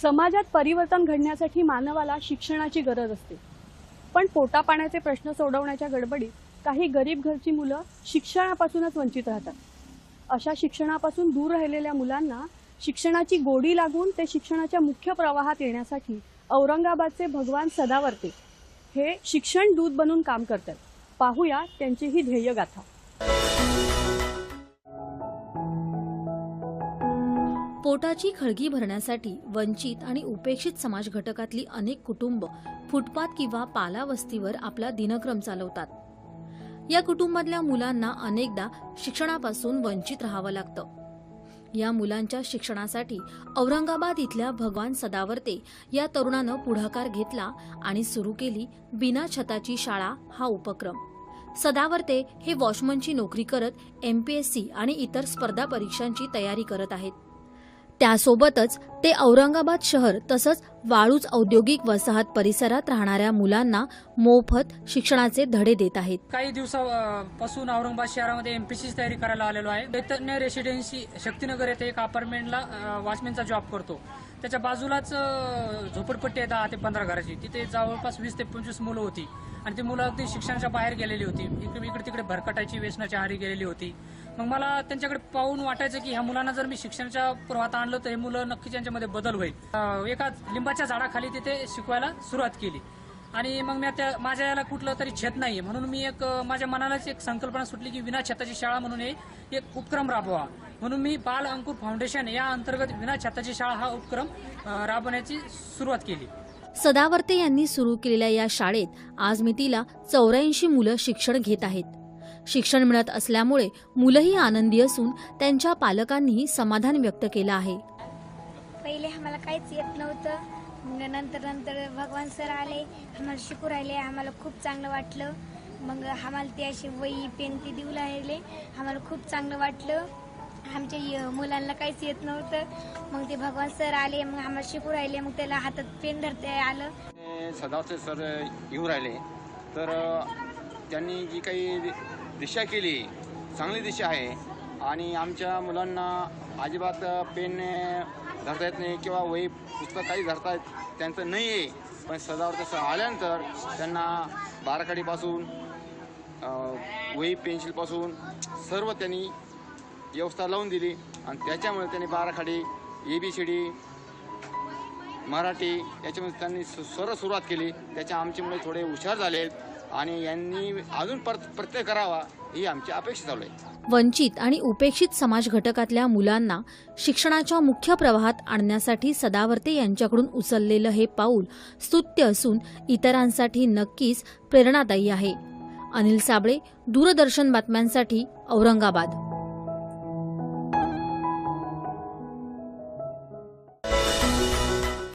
समाजात परिवर्तन घडण्यासाठी मानवाला शिक्षणाची गरज असते, पण पोटापाण्याचे प्रश्न सोडवण्याच्या गडबडीत काही गरीब घरची मुलं शिक्षणापासूनच वंचित राहतात। अशा शिक्षणापासून दूर राहिलेल्या मुलांना शिक्षणाची गोडी लागून ते शिक्षणाच्या मुख्य प्रवाहात येण्यासाठी औरंगाबादचे भगवान सदावर्ते हे शिक्षण दूत बनून काम करतात। पाहूया त्यांची ही ध्येय गाथा। पोटाची खळगी भरण्यासाठी वंचित आणि उपेक्षित समाज घटकातली अनेक कुटुंब फुटपाथ किंवा पाला वस्तीवर आपला दिनक्रम चालवतात। या कुटुंबातल्या मुलांना अनेकदा शिक्षणापासून वंचित राहावं लागतं। या मुलांच्या शिक्षणासाठी औरंगाबाद इथल्या भगवान सदावर्ते या तरुणानं पुढाकार घेतला आणि सुरू केली बिना छताची शाळा हा उपक्रम। सदावर्ते हे वॉचमनची नोकरी करत MPSC आणि इतर स्पर्धा परीक्षांची तयारी करत आहेत। त्यासोबतच ते औरंगाबाद शहर तसंच वाळूज औद्योगिक वसाहत परिसरात राहणाऱ्या मुलांना मोफत शिक्षणाचे धडे देत आहेत। काही दिवसापासून औरंगाबाद शहरामध्ये MPSCची तयारी करायला आलेलो आहे। चैतन्य रेसिडेन्सी शक्तीनगर येथे एक अपार्टमेंटला वॉचमॅनचा जॉब करतो। त्याच्या बाजूलाच झोपडपट्टी आहे 10 ते 15 घराची। तिथे जवळपास 20 ते 25 मुलं होती आणि ती मुलं अगदी शिक्षणाच्या बाहेर गेलेली होती। इकडे तिकडे भरकटायची, व्यसनाच्या आहारी गेलेली होती। मग मला त्यांच्याकडे पाहून वाटायचं की ह्या मुलांना जर मी शिक्षणाच्या प्रवाहात आणलं तर हे मुलं नक्कीच यांच्यामध्ये बदल होईल। एका लिंबाच्या झाडाखाली तिथे शिकवायला सुरुवात केली आणि मग मी माझ्या याला कुठलं तरी छत नाहीये म्हणून मी माझ्या मनालाच एक संकल्पना सुटली की विना छताची शाळा म्हणून एक उपक्रम राबवा। म्हणून मी बाल अंकुर फाउंडेशन या अंतर्गत विना छताची शाळा हा उपक्रम राबवण्याची सुरुवात केली। सदावर्ते यांनी सुरू केलेल्या या शाळेत आज मितीला 84 मुलं शिक्षण घेत आहेत। शिक्षण मिळत असल्यामुळे मुलंही आनंदी असून त्यांच्या पालकांनीही समाधान व्यक्त केलं आहे। पहिले आम्हाला काहीच येत नव्हतं, मग नंतर भगवान सर आले, आम्हाला शिकू राहिले, आम्हाला खूप चांगलं वाटलं। मग आम्हाला ते अशी वही पेन ते देऊ लागले, आम्हाला खूप चांगलं वाटलं। आमच्या मुलांना काहीच येत नव्हतं, मग ते भगवान सर आले, मग आम्हाला शिकू राहिले, मग त्याला हातात पेन धरता आलं। सदावर्ते सर येऊ राहिले तर त्यांनी जी काही दिशा केली चांगली दिशा आहे आणि आमच्या मुलांना अजिबात पेन धरता येत नाही किंवा वही पुस्तक काही धरता त्यांचं नाही आहे। पण सदावर्ते सर आल्यानंतर त्यांना बाराखडीपासून वही पेन्सिलपासून सर्व त्यांनी व्यवस्था लावून दिली आणि त्याच्यामुळे त्यांनी बाराखडी ABCD मराठी याच्यामध्ये त्यांनी सुरुवात केली। त्याच्या आमची मुले थोडे हुशार झाले आणि यांनी अजून प्रयत्न करावा ही आमची अपेक्षा चालू आहे। वंचित आणि उपेक्षित समाज घटकातल्या मुलांना शिक्षणाच्या मुख्य प्रवाहात आणण्यासाठी सदावर्ते यांच्याकडून उचललेलं हे पाऊल स्तुत्य असून इतरांसाठी नक्कीच प्रेरणादायी आहे। अनिल साबळे, दूरदर्शन बातम्यांसाठी औरंगाबाद।